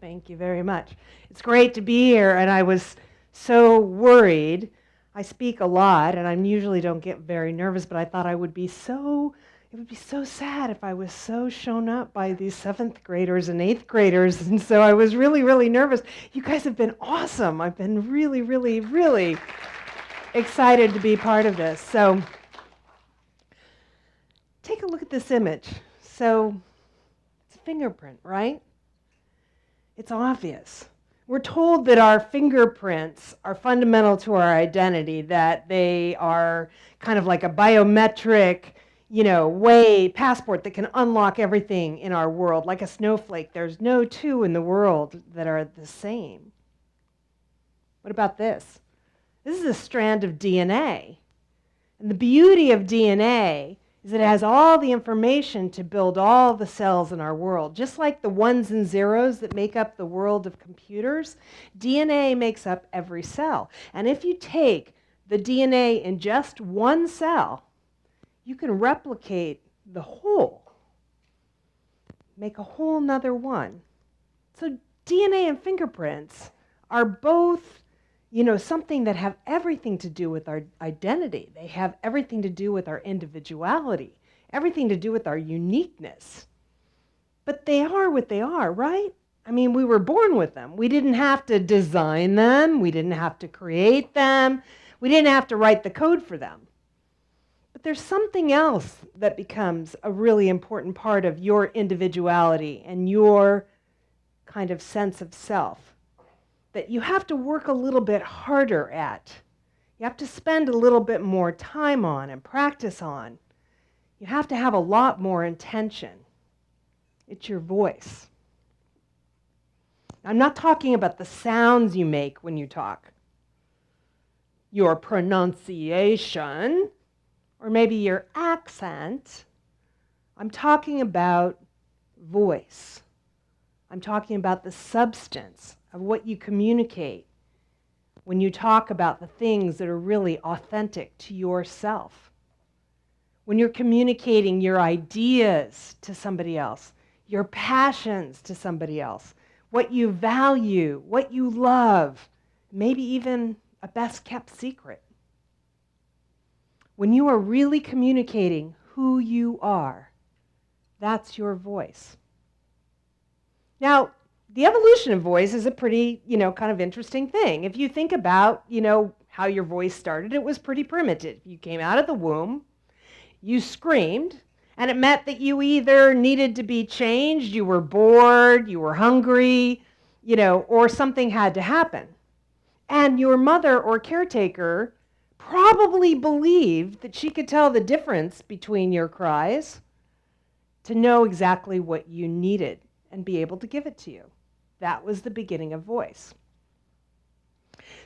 Thank you very much. It's great to be here, and I was so worried. I speak a lot, and I usually don't get very nervous, but I thought it would be so sad if I was so shown up by these 7th graders and 8th graders, and so I was really, really nervous. You guys have been awesome. I've been really, really, really excited to be part of this. So take a look at this image. So it's a fingerprint, right? It's obvious. We're told that our fingerprints are fundamental to our identity, that they are kind of like a biometric, passport that can unlock everything in our world. Like a snowflake, there's no two in the world that are the same. What about this? This is a strand of DNA. And the beauty of DNA is it has all the information to build all the cells in our world. Just like the ones and zeros that make up the world of computers, DNA makes up every cell. And if you take the DNA in just one cell, you can replicate the whole, make a whole nother one. So DNA and fingerprints are both something that have everything to do with our identity. They have everything to do with our individuality, everything to do with our uniqueness. But they are what they are, right? I mean, we were born with them. We didn't have to design them. We didn't have to create them. We didn't have to write the code for them. But there's something else that becomes a really important part of your individuality and your kind of sense of self that you have to work a little bit harder at. You have to spend a little bit more time on and practice on. You have to have a lot more intention. It's your voice. I'm not talking about the sounds you make when you talk, your pronunciation, or maybe your accent. I'm talking about voice. I'm talking about the substance of what you communicate when you talk about the things that are really authentic to yourself. When you're communicating your ideas to somebody else, your passions to somebody else, what you value, what you love, maybe even a best-kept secret. When you are really communicating who you are, that's your voice. Now, the evolution of voice is a pretty, kind of interesting thing. If you think about, how your voice started, it was pretty primitive. You came out of the womb, you screamed, and it meant that you either needed to be changed, you were bored, you were hungry, or something had to happen. And your mother or caretaker probably believed that she could tell the difference between your cries to know exactly what you needed and be able to give it to you. That was the beginning of voice.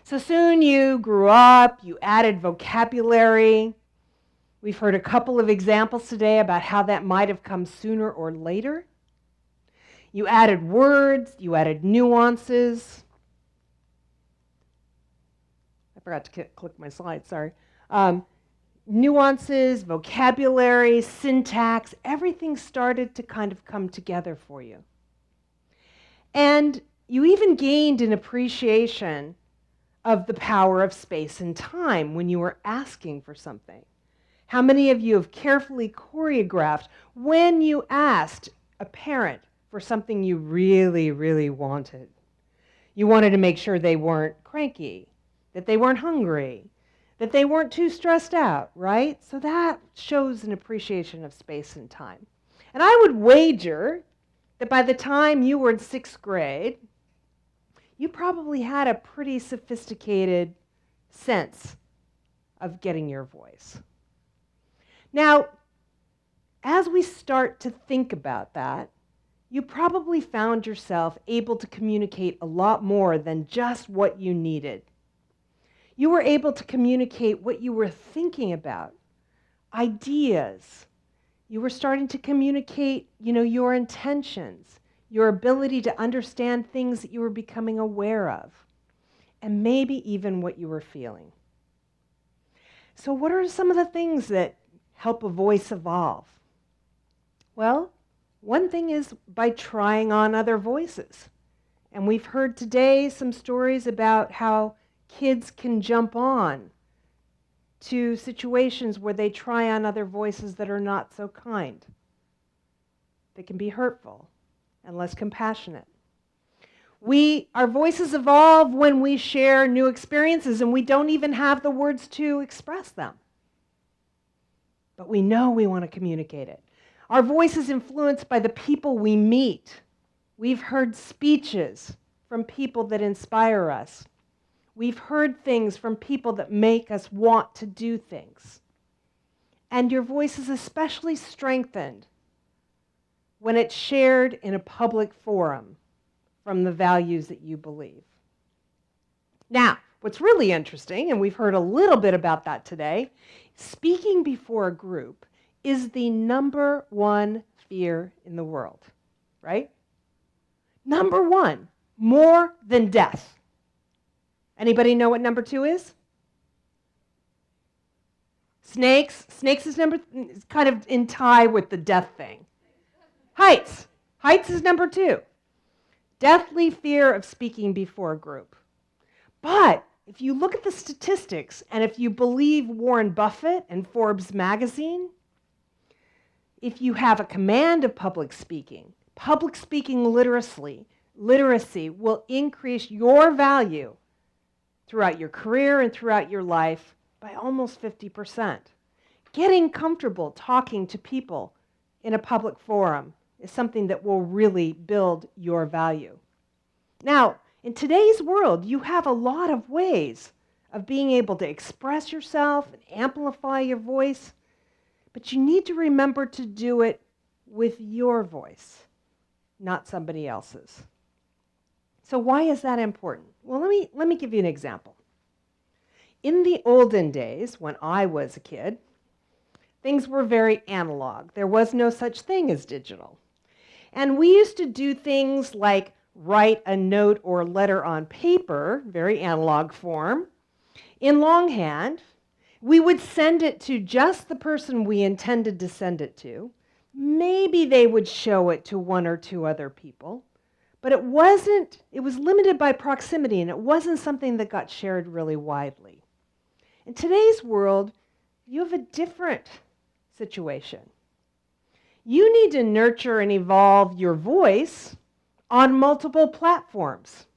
So soon you grew up, you added vocabulary. We've heard a couple of examples today about how that might have come sooner or later. You added words, you added nuances. I forgot to click my slide, sorry. Nuances, vocabulary, syntax, everything started to kind of come together for you. And you even gained an appreciation of the power of space and time when you were asking for something. How many of you have carefully choreographed when you asked a parent for something you really, really wanted? You wanted to make sure they weren't cranky, that they weren't hungry, that they weren't too stressed out, right? So that shows an appreciation of space and time. And I would wager that by the time you were in 6th grade, you probably had a pretty sophisticated sense of getting your voice. Now, as we start to think about that, you probably found yourself able to communicate a lot more than just what you needed. You were able to communicate what you were thinking about, ideas. You were starting to communicate, your intentions, your ability to understand things that you were becoming aware of, and maybe even what you were feeling. So what are some of the things that help a voice evolve? Well, one thing is by trying on other voices And we've heard today some stories about how kids can jump on to situations where they try on other voices that are not so kind. They can be hurtful and less compassionate. Our voices evolve when we share new experiences and we don't even have the words to express them. But we know we want to communicate it. Our voice is influenced by the people we meet. We've heard speeches from people that inspire us. We've heard things from people that make us want to do things. And your voice is especially strengthened when it's shared in a public forum from the values that you believe. Now, what's really interesting, and we've heard a little bit about that today, speaking before a group is the number one fear in the world, right? Number one, more than death. Anybody know what number two is? Snakes. Snakes is kind of in tie with the death thing. Heights. Heights is number two. Deathly fear of speaking before a group. But if you look at the statistics, and if you believe Warren Buffett and Forbes magazine, if you have a command of public speaking literacy will increase your value throughout your career and throughout your life by almost 50%. Getting comfortable talking to people in a public forum is something that will really build your value. Now, in today's world, you have a lot of ways of being able to express yourself and amplify your voice, but you need to remember to do it with your voice, not somebody else's. So why is that important? Well, let me give you an example. In the olden days, when I was a kid, things were very analog. There was no such thing as digital. And we used to do things like write a note or letter on paper, very analog form, in longhand. We would send it to just the person we intended to send it to. Maybe they would show it to one or two other people, but it was limited by proximity, and it wasn't something that got shared really widely. In today's world, you have a different situation. You need to nurture and evolve your voice on multiple platforms,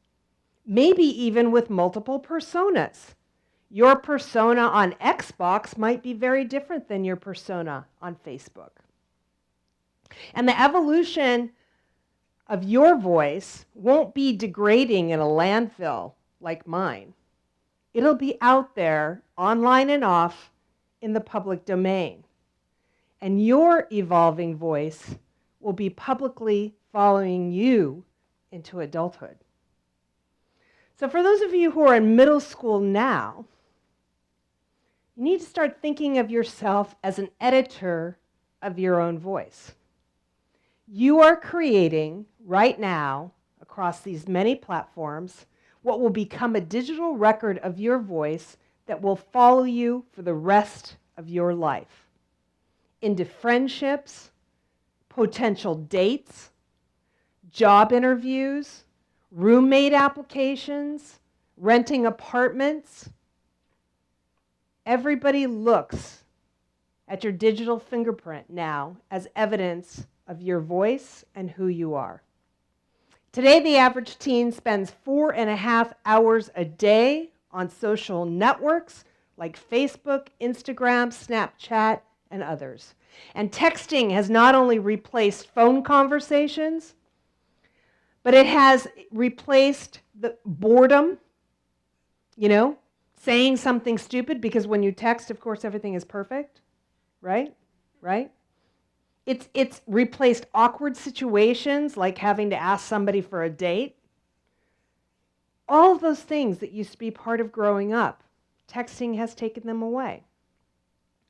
maybe even with multiple personas. Your persona on Xbox might be very different than your persona on Facebook. And the evolution of your voice won't be degrading in a landfill like mine. It'll be out there, online and off, in the public domain. And your evolving voice will be publicly following you into adulthood. So for those of you who are in middle school now, you need to start thinking of yourself as an editor of your own voice. You are creating right now, across these many platforms, what will become a digital record of your voice that will follow you for the rest of your life. Into friendships, potential dates, job interviews, roommate applications, renting apartments. Everybody looks at your digital fingerprint now as evidence of your voice and who you are. Today, the average teen spends 4.5 hours a day on social networks like Facebook, Instagram, Snapchat, and others. And texting has not only replaced phone conversations, but it has replaced the boredom, saying something stupid, because when you text, of course, everything is perfect, right? Right? It's replaced awkward situations like having to ask somebody for a date. All of those things that used to be part of growing up, texting has taken them away.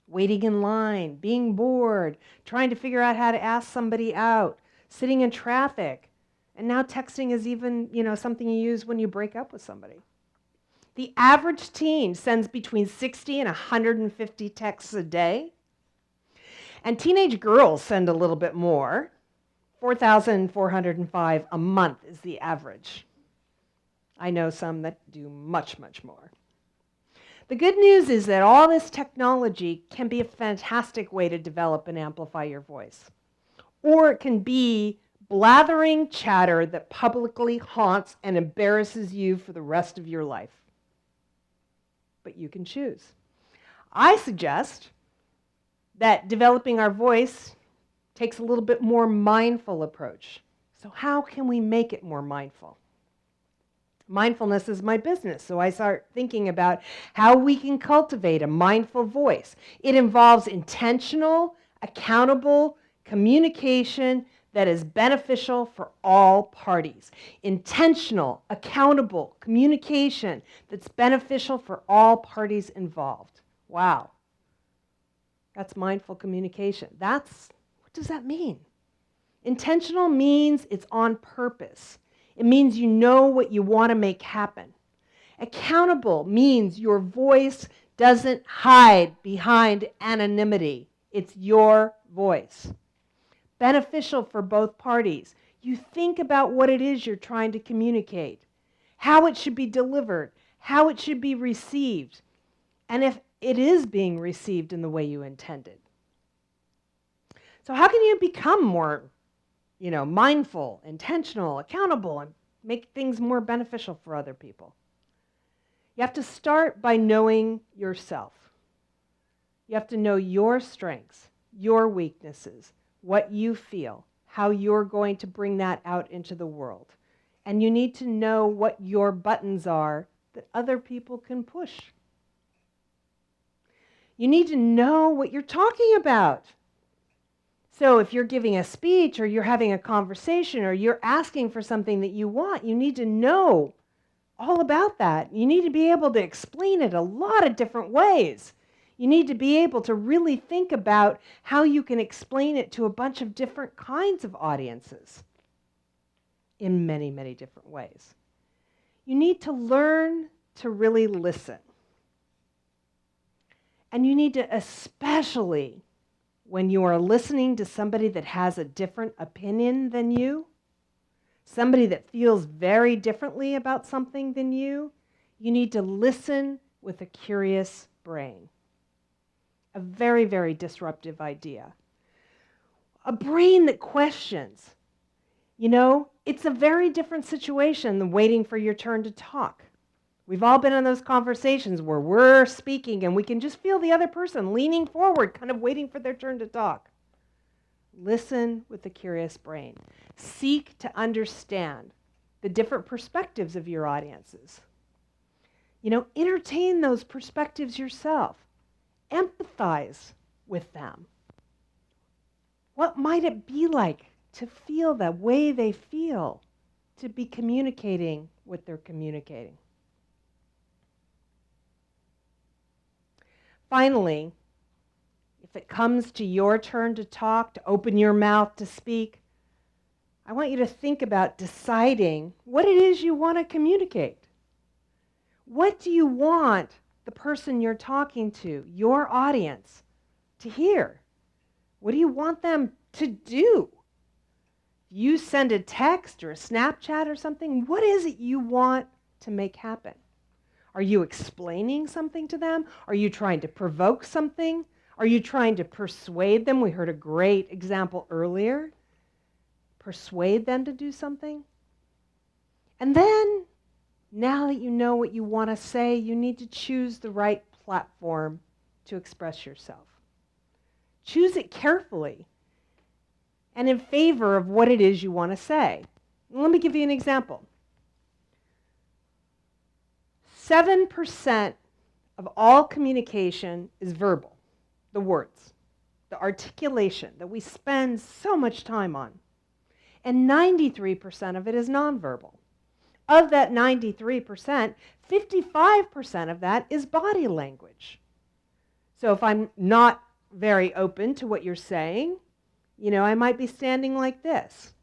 Waiting in line, being bored, trying to figure out how to ask somebody out, sitting in traffic. And now texting is even, something you use when you break up with somebody. The average teen sends between 60 and 150 texts a day. And teenage girls send a little bit more. 4,405 a month is the average. I know some that do much, much more. The good news is that all this technology can be a fantastic way to develop and amplify your voice. Or it can be blathering chatter that publicly haunts and embarrasses you for the rest of your life. But you can choose. I suggest that developing our voice takes a little bit more mindful approach. So how can we make it more mindful? Mindfulness is my business, so I start thinking about how we can cultivate a mindful voice. It involves intentional, accountable communication that is beneficial for all parties. Intentional, accountable communication that's beneficial for all parties involved. Wow. That's mindful communication. What does that mean? Intentional means it's on purpose. It means you know what you want to make happen. Accountable means your voice doesn't hide behind anonymity. It's your voice. Beneficial for both parties. You think about what it is you're trying to communicate, how it should be delivered, how it should be received, and if it is being received in the way you intended. So how can you become more, mindful, intentional, accountable, and make things more beneficial for other people? You have to start by knowing yourself. You have to know your strengths, your weaknesses, what you feel, how you're going to bring that out into the world. And you need to know what your buttons are that other people can push. You need to know what you're talking about. So if you're giving a speech or you're having a conversation or you're asking for something that you want, you need to know all about that. You need to be able to explain it a lot of different ways. You need to be able to really think about how you can explain it to a bunch of different kinds of audiences in many, many different ways. You need to learn to really listen. And you need to, especially when you are listening to somebody that has a different opinion than you, somebody that feels very differently about something than you need to listen with a curious brain. A very, very disruptive idea. A brain that questions. It's a very different situation than waiting for your turn to talk. We've all been in those conversations where we're speaking and we can just feel the other person leaning forward, kind of waiting for their turn to talk. Listen with a curious brain. Seek to understand the different perspectives of your audiences. Entertain those perspectives yourself. Empathize with them. What might it be like to feel the way they feel, to be communicating what they're communicating? Finally, if it comes to your turn to talk, to open your mouth to speak, I want you to think about deciding what it is you want to communicate. What do you want the person you're talking to, your audience, to hear? What do you want them to do? You send a text or a Snapchat or something, what is it you want to make happen? Are you explaining something to them? Are you trying to provoke something? Are you trying to persuade them? We heard a great example earlier. Persuade them to do something. And then, now that you know what you want to say, you need to choose the right platform to express yourself. Choose it carefully and in favor of what it is you want to say. Let me give you an example. 7% of all communication is verbal, the words, the articulation that we spend so much time on. And 93% of it is nonverbal. Of that 93%, 55% of that is body language. So if I'm not very open to what you're saying, I might be standing like this.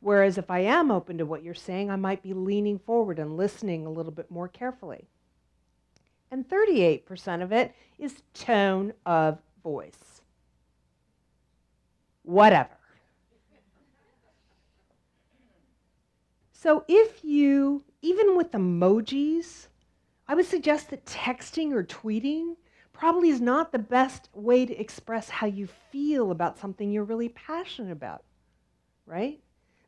Whereas if I am open to what you're saying, I might be leaning forward and listening a little bit more carefully. And 38% of it is tone of voice. Whatever. So if you, even with emojis, I would suggest that texting or tweeting probably is not the best way to express how you feel about something you're really passionate about, right?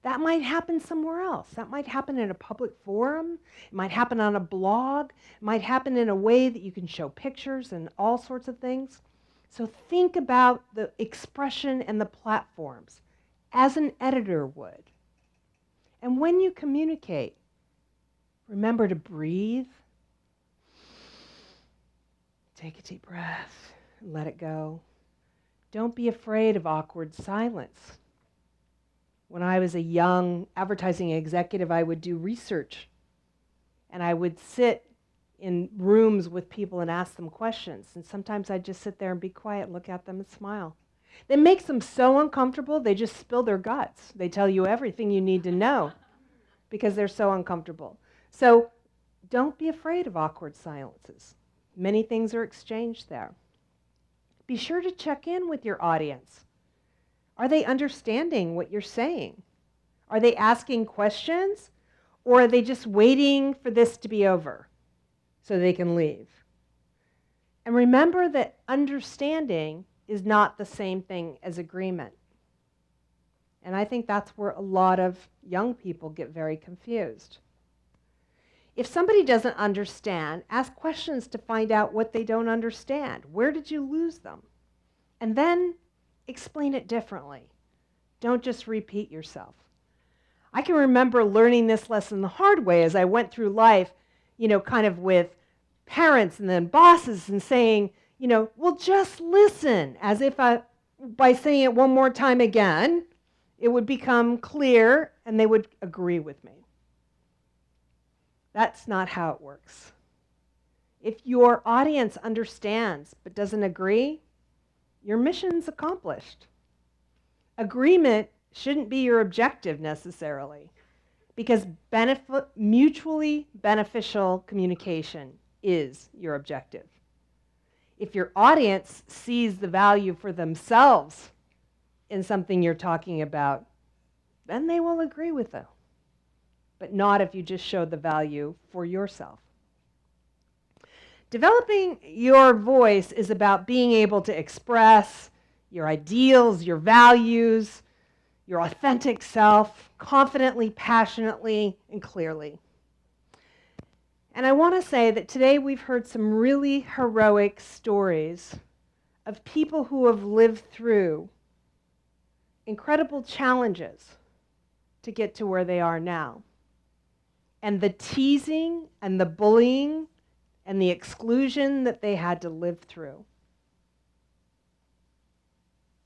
That might happen somewhere else. That might happen in a public forum. It might happen on a blog. It might happen in a way that you can show pictures and all sorts of things. So think about the expression and the platforms as an editor would. And when you communicate, remember to breathe. Take a deep breath and let it go. Don't be afraid of awkward silence. When I was a young advertising executive, I would do research. And I would sit in rooms with people and ask them questions. And sometimes I'd just sit there and be quiet, look at them and smile. It makes them so uncomfortable, they just spill their guts. They tell you everything you need to know because they're so uncomfortable. So don't be afraid of awkward silences. Many things are exchanged there. Be sure to check in with your audience. Are they understanding what you're saying? Are they asking questions? Or are they just waiting for this to be over so they can leave? And remember that understanding is not the same thing as agreement. And I think that's where a lot of young people get very confused. If somebody doesn't understand, ask questions to find out what they don't understand. Where did you lose them? And then explain it differently. Don't just repeat yourself. I can remember learning this lesson the hard way as I went through life, kind of with parents and then bosses and saying, well, just listen, as if by saying it one more time again, it would become clear and they would agree with me. That's not how it works. If your audience understands but doesn't agree, your mission's accomplished. Agreement shouldn't be your objective necessarily, because mutually beneficial communication is your objective. If your audience sees the value for themselves in something you're talking about, then they will agree with you, but not if you just show the value for yourself. Developing your voice is about being able to express your ideals, your values, your authentic self, confidently, passionately, and clearly. And I want to say that today we've heard some really heroic stories of people who have lived through incredible challenges to get to where they are now. And the teasing and the bullying and the exclusion that they had to live through.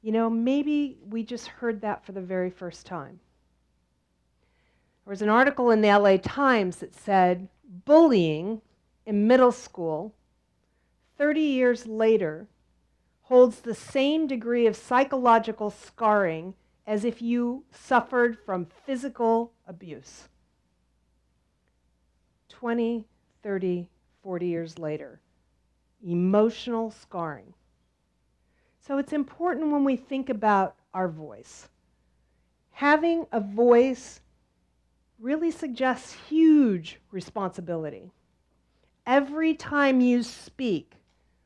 Maybe we just heard that for the very first time. There was an article in the LA Times that said, bullying in middle school, 30 years later, holds the same degree of psychological scarring as if you suffered from physical abuse. 20, 30, 40 years later, emotional scarring. So it's important when we think about our voice. Having a voice really suggests huge responsibility. Every time you speak,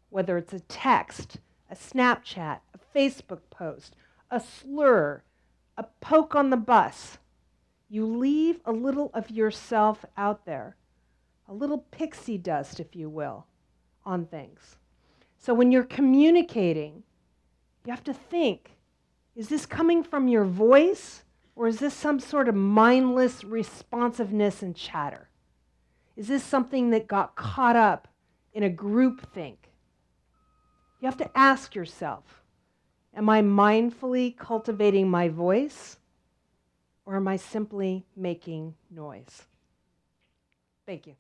whether it's a text, a Snapchat, a Facebook post, a slur, a poke on the bus, you leave a little of yourself out there, a little pixie dust, if you will, on things. So when you're communicating, you have to think, is this coming from your voice, or is this some sort of mindless responsiveness and chatter? Is this something that got caught up in a groupthink? You have to ask yourself, am I mindfully cultivating my voice, or am I simply making noise? Thank you.